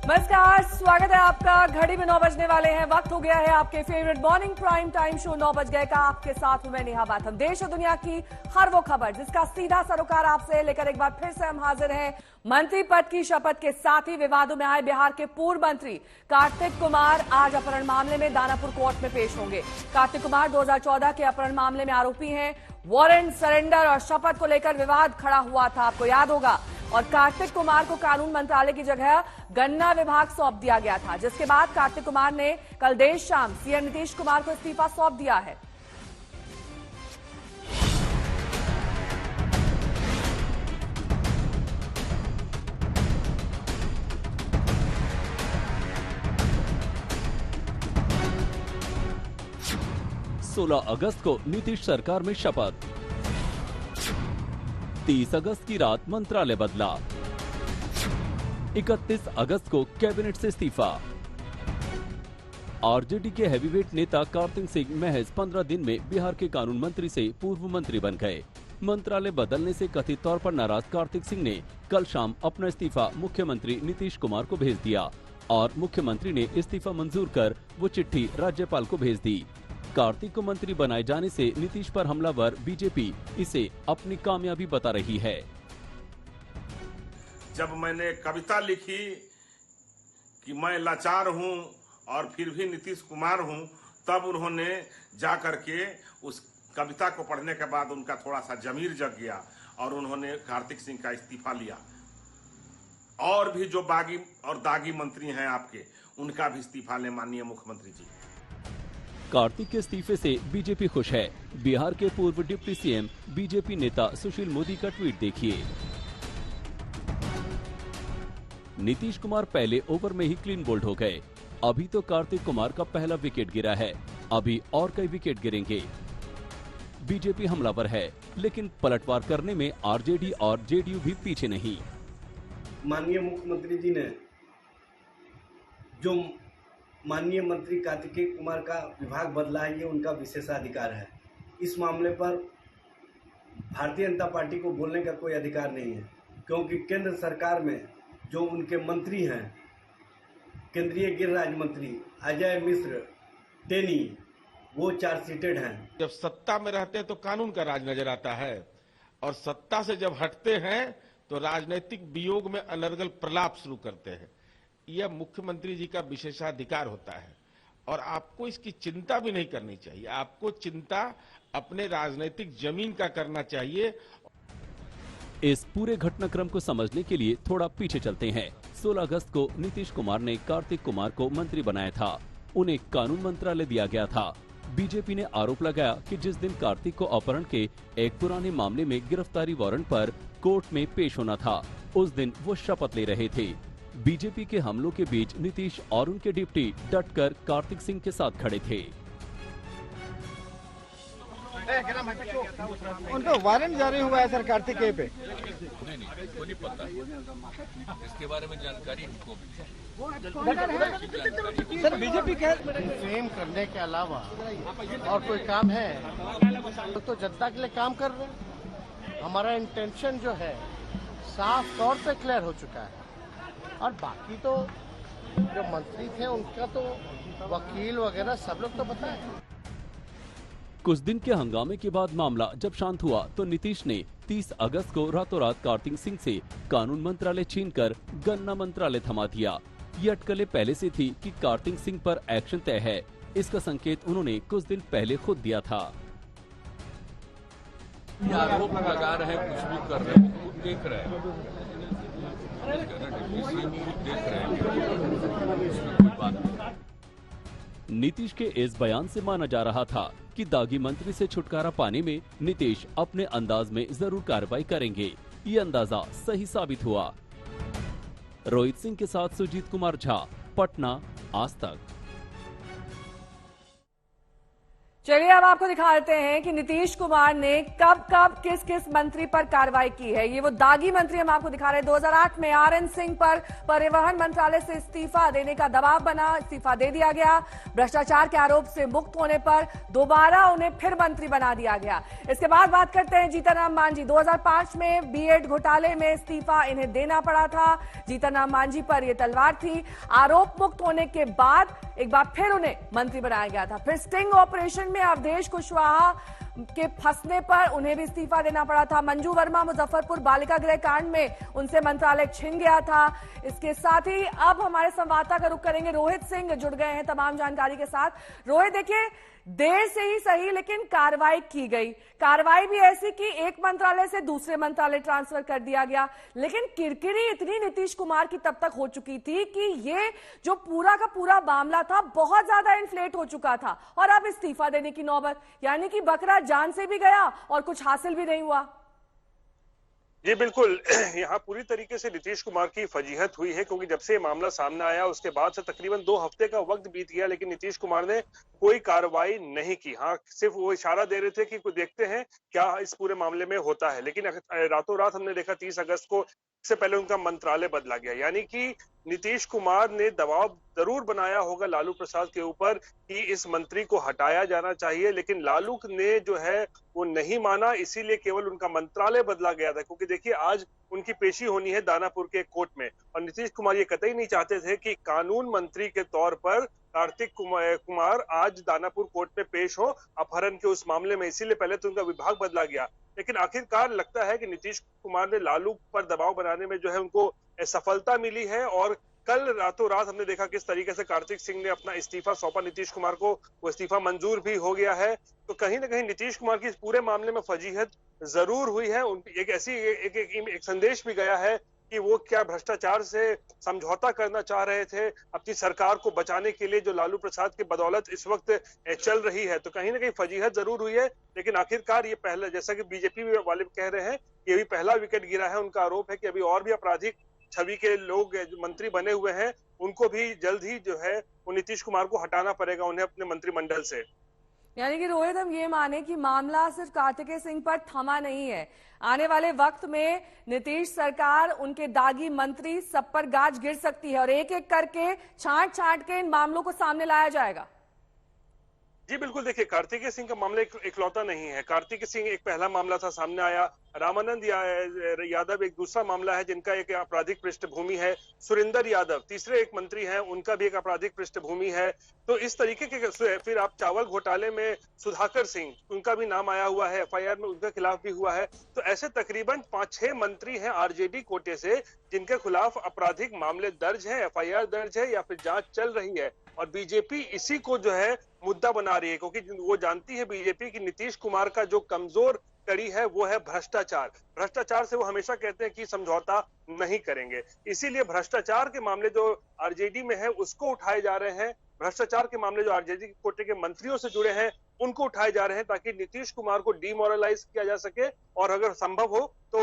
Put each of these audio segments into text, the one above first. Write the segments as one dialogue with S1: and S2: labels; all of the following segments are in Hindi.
S1: नमस्कार, स्वागत है आपका। घड़ी में 9 बजने वाले हैं। वक्त हो गया है आपके favourite morning prime time show 9 बज गए का। आपके साथ हूं मैं नेहा बाथम। देश और दुनिया की हर वो खबर जिसका सीधा सरोकार आपसे लेकर एक बार फिर से हम हाजिर हैं। मंत्री पद की शपथ के साथ ही विवादों में आए बिहार के पूर्व मंत्री कार्तिक कुमार आज अपहरण मामले में दानापुर कोर्ट में पेश होंगे। कार्तिक कुमार 2014 के अपहरण मामले में आरोपी हैं। वारंट, सरेंडर और शपथ को लेकर विवाद खड़ा हुआ था, आपको याद होगा। और कार्तिक कुमार को कानून मंत्रालय की जगह गन्ना विभाग सौंप दिया गया था, जिसके बाद कार्तिक कुमार ने कल देर शाम सीएम नीतीश कुमार को इस्तीफा सौंप दिया है।
S2: सोलह अगस्त को नीतीश सरकार में शपथ। 30 अगस्त की रात मंत्रालय बदला। 31 अगस्त को कैबिनेट से इस्तीफा। आरजेडी के हैवीवेट नेता कार्तिक सिंह महज 15 दिन में बिहार के कानून मंत्री से पूर्व मंत्री बन गए। मंत्रालय बदलने से कथित तौर पर नाराज कार्तिक सिंह ने कल शाम अपना इस्तीफा मुख्यमंत्री नीतीश कुमार को भेज दिया और मुख्यमंत्री ने इस्तीफा मंजूर कर वो चिट्ठी राज्यपाल को भेज दी। कार्तिक को मंत्री बनाए जाने से नीतीश पर हमलावर बीजेपी इसे अपनी कामयाबी बता रही है।
S3: जब मैंने कविता लिखी कि मैं लाचार हूं और फिर भी नीतीश कुमार हूं, तब उन्होंने जा करके उस कविता को पढ़ने के बाद उनका थोड़ा सा जमीर जग गया और उन्होंने कार्तिक सिंह का इस्तीफा लिया। और भी जो बागी और दागी मंत्री हैं आपके, उनका भी इस्तीफा ले माननीय मुख्यमंत्री जी।
S2: कार्तिक के इस्तीफे से बीजेपी खुश है। बिहार के पूर्व डिप्टी सीएम बीजेपी नेता सुशील मोदी का ट्वीट देखिए। नीतीश कुमार पहले ओवर में ही क्लीन बोल्ड हो गए। अभी तो कार्तिक कुमार का पहला विकेट गिरा है, अभी और कई विकेट गिरेंगे। बीजेपी हमलावर है, लेकिन पलटवार करने में आरजेडी और जेडीयू भी पीछे नहीं।
S4: माननीय मुख्यमंत्री जी ने जो माननीय मंत्री कार्तिक कुमार का विभाग बदला है, ये उनका विशेषाधिकार है। इस मामले पर भारतीय जनता पार्टी को बोलने का कोई अधिकार नहीं है, क्योंकि केंद्र सरकार में जो उनके मंत्री हैं, केंद्रीय गृह राज्य मंत्री अजय मिश्र टेनी, वो चार्जशीटेड हैं।
S5: जब सत्ता में रहते हैं तो कानून का राज नजर आता है, और सत्ता से जब हटते हैं तो राजनीतिक वियोग में अनर्गल प्रलाप शुरू करते हैं। यह मुख्यमंत्री जी का विशेषाधिकार होता है और आपको इसकी चिंता भी नहीं करनी चाहिए। आपको चिंता अपने राजनीतिक जमीन का करना चाहिए।
S2: इस पूरे घटनाक्रम को समझने के लिए थोड़ा पीछे चलते हैं। 16 अगस्त को नीतीश कुमार ने कार्तिक कुमार को मंत्री बनाया था। उन्हें कानून मंत्रालय दिया गया था। बीजेपी ने आरोप लगाया कि जिस दिन कार्तिक को अपहरण के एक पुराने मामले में गिरफ्तारी वारंट पर कोर्ट में पेश होना था, उस दिन वो शपथ ले रहे थे। बीजेपी के हमलों के बीच नीतीश और उनके डिप्टी डटकर कार्तिक सिंह के साथ खड़े थे।
S6: उनको वारंट जारी हुआ है सर कार्तिक के पे?
S7: नहीं, को नहीं पता इसके बारे में जानकारी हमको।
S6: सर बीजेपी के
S8: फेम करने के अलावा और कोई काम है तो जनता के लिए काम कर रहे हैं। हमारा इंटेंशन जो है साफ तौर पे क्लियर हो चुका है, और बाकी तो जो मंत्री थे उनका तो वकील वगैरह सब लोग तो पता है।
S2: कुछ दिन के हंगामे के बाद मामला जब शांत हुआ तो नीतीश ने 30 अगस्त को रातों रात कार्तिक सिंह से कानून मंत्रालय छीनकर गन्ना मंत्रालय थमा दिया। ये अटकलें पहले से थी कि कार्तिक सिंह पर एक्शन तय है। इसका संकेत उन्होंने कुछ दिन पहले खुद दिया था।
S7: आरोप लगा रहे हैं, कुछ भी कर रहे हैं, खुद देख रहे हैं, खुद देख रहे हैं, इसमें कोई बात नहीं।
S2: नीतीश के इस बयान से माना जा रहा था कि दागी मंत्री से छुटकारा पाने में नीतीश अपने अंदाज में जरूर कार्रवाई करेंगे। ये अंदाजा सही साबित हुआ। रोहित सिंह के साथ सुजीत कुमार झा, पटना, आज तक।
S1: चलिए अब आपको दिखा देते हैं कि नीतीश कुमार ने कब कब किस किस मंत्री पर कार्रवाई की है। ये वो दागी मंत्री हम आपको दिखा रहे हैं। 2008 में आरएन सिंह पर परिवहन मंत्रालय से इस्तीफा देने का दबाव बना, इस्तीफा दे दिया गया। भ्रष्टाचार के आरोप से मुक्त होने पर दोबारा उन्हें फिर मंत्री बना दिया गया। इसके बाद बात करते हैं जीतन राम मांझी। 2005 में बीएड घोटाले में इस्तीफा इन्हें देना पड़ा था। जीतन राम मांझी पर यह तलवार थी। आरोप मुक्त होने के बाद एक बार फिर उन्हें मंत्री बनाया गया था। फिर स्टिंग ऑपरेशन में अवधेश कुशवाहा के फंसने पर उन्हें भी इस्तीफा देना पड़ा था। मंजू वर्मा मुजफ्फरपुर बालिका गृह कांड में उनसे मंत्रालय छिन गया था। इसके साथ ही अब हमारे संवाददाता का रुख करेंगे, रोहित सिंह जुड़ गए हैं तमाम जानकारी के साथ। रोहित, देखिए देर से ही सही लेकिन कार्रवाई की गई। कार्रवाई भी ऐसी कि एक मंत्रालय से दूसरे मंत्रालय ट्रांसफर कर दिया गया, लेकिन किरकिरी इतनी नीतीश कुमार की तब तक हो चुकी थी कि ये जो पूरा का पूरा मामला था बहुत ज्यादा इन्फ्लेट हो चुका था और अब इस्तीफा देने की नौबत, यानी कि बकरा जान से भी गया और कुछ हासिल भी नहीं हुआ।
S9: जी बिल्कुल, यहाँ पूरी तरीके से नीतीश कुमार की फजीहत हुई है, क्योंकि जब से ये मामला सामने आया उसके बाद से तकरीबन 2 हफ्ते का वक्त बीत गया, लेकिन नीतीश कुमार ने कोई कार्रवाई नहीं की। हाँ, सिर्फ वो इशारा दे रहे थे कि कुछ देखते हैं क्या इस पूरे मामले में होता है, लेकिन रातों रात हमने देखा 30 अगस्त को इससे पहले उनका मंत्रालय बदला गया। यानी कि नीतीश कुमार ने दबाव जरूर बनाया होगा लालू प्रसाद के ऊपर कि इस मंत्री को हटाया जाना चाहिए, लेकिन लालू ने जो है वो नहीं माना, इसीलिए केवल उनका मंत्रालय बदला गया था। क्योंकि देखिए आज उनकी पेशी होनी है दानापुर के कोर्ट में और नीतीश कुमार ये कतई नहीं चाहते थे कि कानून मंत्री के तौर पर कार्तिक कुमार आज दानापुर कोर्ट में पेश हो अपहरण के उस मामले में, इसीलिए पहले तो उनका विभाग बदला गया। लेकिन आखिरकार लगता है कि नीतीश कुमार ने लालू पर दबाव बनाने में जो है उनको सफलता मिली है और कल रातों रात हमने देखा किस तरीके से कार्तिक सिंह ने अपना इस्तीफा सौंपा नीतीश कुमार को, वो इस्तीफा मंजूर भी हो गया है। तो कहीं ना कहीं नीतीश कुमार की इस पूरे मामले में फजीहत जरूर हुई है। एक ऐसी एक संदेश भी गया है कि वो क्या भ्रष्टाचार से समझौता करना चाह रहे थे अपनी सरकार को बचाने के लिए, जो लालू प्रसाद की बदौलत इस वक्त चल रही है। तो कहीं ना कहीं फजीहत जरूर हुई है, लेकिन आखिरकार ये पहले, जैसा कि बीजेपी वाले कह रहे हैं, ये भी पहला विकेट गिरा है। उनका आरोप है कि अभी और भी आपराधिक छवि के लोग जो मंत्री बने हुए हैं उनको भी जल्द ही जो है वो नीतीश कुमार को हटाना पड़ेगा उन्हें अपने मंत्रिमंडल से।
S1: यानी कि रोहित, हम ये माने कि मामला सिर्फ कार्तिकेय सिंह पर थमा नहीं है। आने वाले वक्त में नीतीश सरकार, उनके दागी मंत्री सब पर गाज गिर सकती है और एक एक करके छांट छांट के इन मामलों को सामने लाया जाएगा।
S9: जी बिल्कुल, देखिए कार्तिकेय सिंह का मामला इकलौता नहीं है। कार्तिकेय सिंह एक पहला मामला था सामने आया, रामानंद यादव एक दूसरा मामला है जिनका एक आपराधिक पृष्ठभूमि है, सुरेंद्र यादव तीसरे एक मंत्री हैं, उनका भी एक आपराधिक पृष्ठभूमि है। तो इस तरीके के फिर आप चावल घोटाले में सुधाकर सिंह, उनका भी नाम आया हुआ है, एफआईआर में उनके खिलाफ भी हुआ है। तो ऐसे तकरीबन 5-6 मंत्री हैं आरजेडी कोटे से जिनके खिलाफ आपराधिक मामले दर्ज है, एफआईआर दर्ज है या फिर जांच चल रही है। और बीजेपी इसी को जो है मुद्दा बना रही है, क्योंकि वो जानती है बीजेपी कि नीतीश कुमार का जो कमजोर कड़ी है वो है भ्रष्टाचार। भ्रष्टाचार से वो हमेशा कहते हैं कि समझौता नहीं करेंगे, इसीलिए भ्रष्टाचार के मामले जो आरजेडी में है उसको उठाए जा रहे हैं। भ्रष्टाचार के मामले जो आरजेडी कोटे के मंत्रियों से जुड़े हैं उनको उठाए जा रहे हैं, ताकि नीतीश कुमार को डिमोरलाइज किया जा सके और अगर संभव हो तो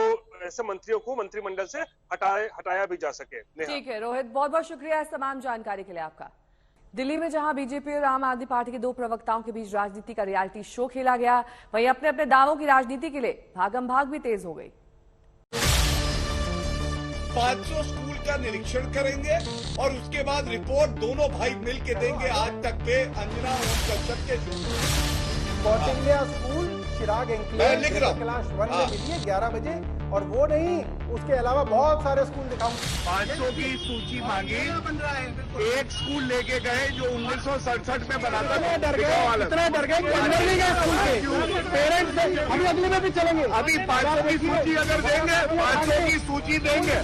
S9: ऐसे मंत्रियों को मंत्रिमंडल से हटाया भी जा सके।
S1: ठीक है रोहित, बहुत बहुत शुक्रिया इस तमाम जानकारी के लिए आपका। दिल्ली में जहां बीजेपी और आम आदमी पार्टी के 2 प्रवक्ताओं के बीच राजनीति का रियलिटी शो खेला गया, वहीं अपने अपने दावों की राजनीति के लिए भागम भाग भी तेज हो गई।
S10: 500 स्कूल का निरीक्षण करेंगे और उसके बाद रिपोर्ट दोनों भाई मिल के देंगे। आज तक पे अंजना और कौशल के
S6: कौटिल्य स्कूल चिराग एंक्लेव क्लास 1 में मिलिए 11 बजे, और वो नहीं उसके अलावा बहुत सारे स्कूल दिखाऊं।
S10: 500 की सूची मांगी, एक स्कूल लेके गए जो 1967 में बना था।
S6: इतने डर गए कि अंदर नहीं गए स्कूल के पेरेंट्स। हम अगले में भी चलेंगे।
S10: अभी 500 की सूची अगर देंगे, 500 की सूची देंगे।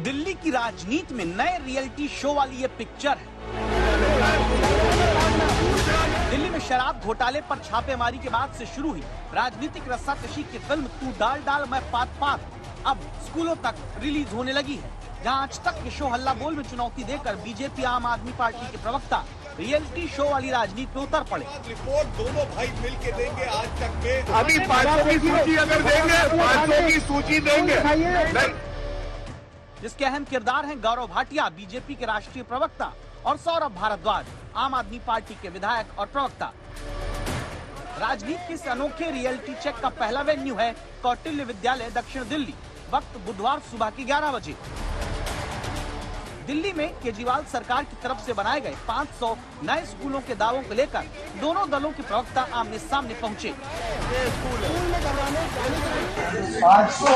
S11: दिल्ली की राजनीति में नए रियलिटी शो वाली ये पिक्चर है। दिल्ली में शराब घोटाले पर छापेमारी के बाद से शुरू हुई राजनीतिक रस्साकशी की फिल्म तू डाल डाल मैं पात पात अब स्कूलों तक रिलीज होने लगी है, जहां आज तक के शो हल्ला बोल में चुनौती देकर बीजेपी आम आदमी पार्टी के प्रवक्ता रियलिटी शो वाली राजनीति में उतर पड़े।
S10: रिपोर्ट दोनों भाई मिल के देंगे। आज तक में अभी 500 की सूची अगर देंगे, 500 की सूची देंगे।
S11: जिसके अहम किरदार हैं गौरव भाटिया बीजेपी के राष्ट्रीय प्रवक्ता और सौरभ भारद्वाज, आम आदमी पार्टी के विधायक और प्रवक्ता। राजनीति के इस अनोखे रियलिटी चेक का पहला वेन्यू है कौटिल्य विद्यालय, दक्षिण दिल्ली। वक्त बुधवार सुबह के 11 बजे। दिल्ली में केजरीवाल सरकार की तरफ से बनाए गए 500 नए स्कूलों के दावों को लेकर दोनों दलों के प्रवक्ता आमने सामने पहुंचे।
S12: 500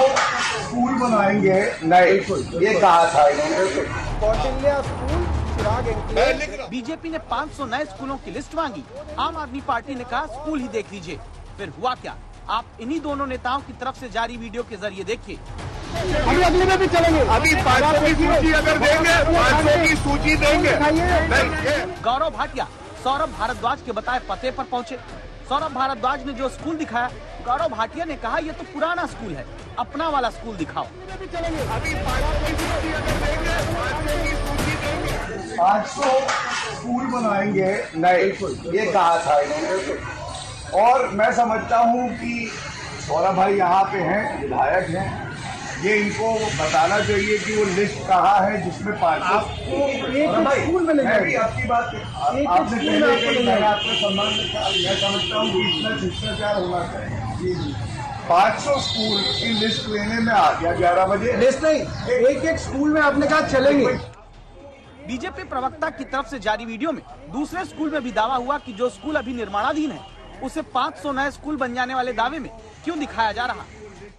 S12: स्कूल बनाएंगे नए, ये कहा था इन्होंने।
S6: कौटिल्य स्कूल, चिराग एंक्लेव।
S11: बीजेपी ने 500 नए स्कूलों की लिस्ट मांगी। आम आदमी पार्टी ने कहा स्कूल ही देख लीजिए। फिर हुआ क्या, आप इन्हीं दोनों नेताओं की तरफ से जारी वीडियो के जरिए देखिए।
S10: अभी अगले में भी चलेंगे। अभी 500 की सूची अगर देंगे, 500 की सूची देंगे।
S11: गौरव भाटिया सौरभ भारद्वाज के बताए पते पर पहुंचे। सौरभ भारद्वाज ने जो स्कूल दिखाया, गौरव भाटिया ने कहा ये तो पुराना स्कूल है, अपना वाला स्कूल दिखाओ।
S10: अभी 500 की सूची अगर देंगे, 500 की सूची देंगे।
S12: 500 स्कूल बनाएंगे नए, ये कहा था इन्होंने। और मैं समझता हूँ कि सौरभ भाई यहाँ पे हैं, विधायक हैं, ये इनको बताना चाहिए कि वो लिस्ट कहाँ है जिसमें 500
S6: स्कूल में
S12: मैं आपकी बात आपने पहले कही, मैंने आपका सम्मान रखा। मैं समझता हूँ कि इसमें शिष्टाचार होना चाहिए। 500 स्कूल की लिस्ट लेने में आ गया 11 बजे।
S6: लिस्ट नहीं, एक स्कूल में आपने कहा चलेंगे।
S11: बीजेपी प्रवक्ता की तरफ से जारी वीडियो में दूसरे स्कूल में भी दावा हुआ कि जो स्कूल अभी निर्माणाधीन है उसे 500 नए स्कूल बन जाने वाले दावे में क्यों दिखाया जा रहा?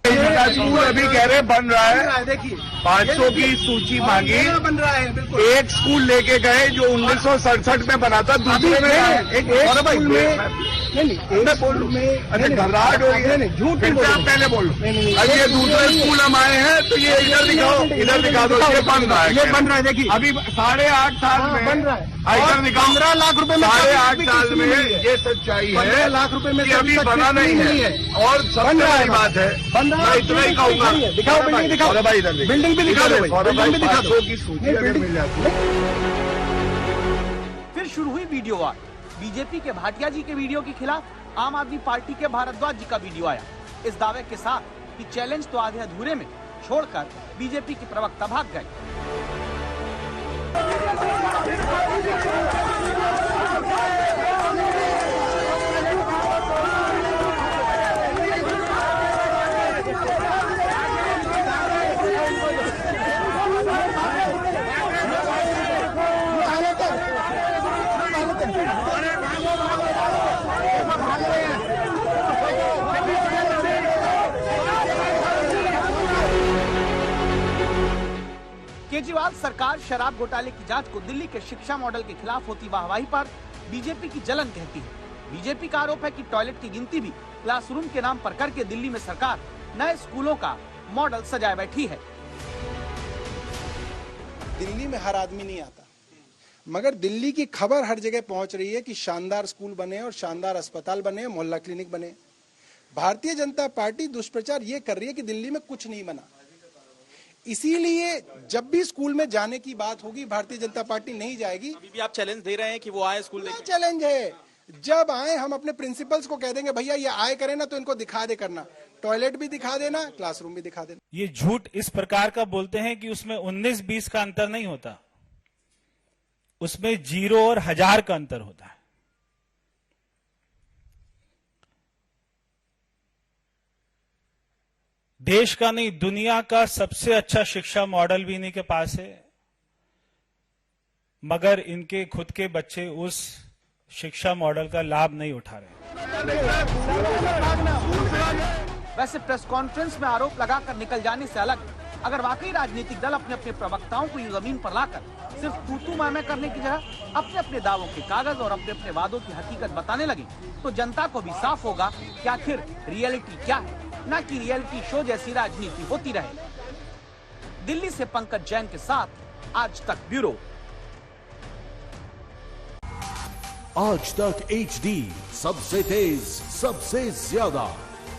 S10: स्कूल अभी कह रहे बन रहा है। देखिए 500 की सूची मांगी, बन रहा है। बिल्कुल एक स्कूल लेके गए जो 1967 में बना था, दूसरे में घबराहट हो रही है। झूठ पहले बोलो। अभी ये दूसरे स्कूल हम आए हैं तो ये इधर दिखाओ, इधर दिखा दो। ये बन रहा है, ये बन रहा है। देखिए अभी 8.5 साल में बन रहा है। इधर दिखाओ, 15 लाख रुपए में 8.5 साल में ये सच्चाई है। 15 लाख रुपए में अभी बना नहीं है। और सबसे बड़ी बात है, मैं इतना ही कहूँगा, दिखाओ बिल्डिंग, दिखाओ भाई, इधर बिल्डिंग भी दिखा दो, बिल्डिंग भी दिखा दो की सूची अगर मिल जाती है।
S11: फिर शुरू हुई वीडियो वार। बीजेपी के भाटिया जी के वीडियो के खिलाफ आम आदमी पार्टी के भारद्वाज जी का वीडियो आया, इस दावे के साथ कि चैलेंज तो आधे अधूरे में छोड़कर बीजेपी के प्रवक्ता भाग गए। केजरीवाल सरकार शराब घोटाले की जांच को दिल्ली के शिक्षा मॉडल के खिलाफ होती वाहवाही पर बीजेपी की जलन कहती है। बीजेपी का आरोप है कि टॉयलेट की गिनती भी क्लासरूम के नाम पर करके दिल्ली में सरकार नए स्कूलों का मॉडल सजाए बैठी है।
S6: दिल्ली में हर आदमी नहीं आता, मगर दिल्ली की खबर हर जगह पहुंच रही है कि शानदार स्कूल बने और शानदार अस्पताल बने, मोहल्ला क्लिनिक बने। भारतीय जनता पार्टी दुष्प्रचार ये कर रही है कि दिल्ली में कुछ नहीं बना। इसीलिए जब भी स्कूल में जाने की बात होगी भारतीय जनता पार्टी नहीं जाएगी।
S11: अभी भी आप चैलेंज दे रहे हैं कि वो आए स्कूल देखें।
S6: चैलेंज है, जब आए हम अपने प्रिंसिपल्स को कह देंगे भैया ये आए करें ना तो इनको दिखा दे करना, टॉयलेट भी दिखा देना, क्लासरूम भी दिखा देना।
S13: ये झूठ इस प्रकार का बोलते हैं कि उसमें 19-20 का अंतर नहीं होता, उसमें 0 और 1000 का अंतर होता है। देश का नहीं, दुनिया का सबसे अच्छा शिक्षा मॉडल भी इन्हीं के पास है, मगर इनके खुद के बच्चे उस शिक्षा मॉडल का लाभ नहीं उठा रहे।
S11: वैसे प्रेस कॉन्फ्रेंस में आरोप लगाकर निकल जाने से अलग, अगर वाकई राजनीतिक दल अपने अपने प्रवक्ताओं को जमीन पर लाकर सिर्फ तू मैं करने की जगह अपने अपने दावों के कागज और अपने अपने वादों की हकीकत बताने लगे तो जनता को भी साफ होगा कि आखिर रियलिटी क्या है, न कि रियलिटी शो जैसी राजनीति होती रहे। दिल्ली से पंकज जैन के साथ आज तक ब्यूरो।
S14: आज तक HD, सबसे तेज, सबसे ज्यादा।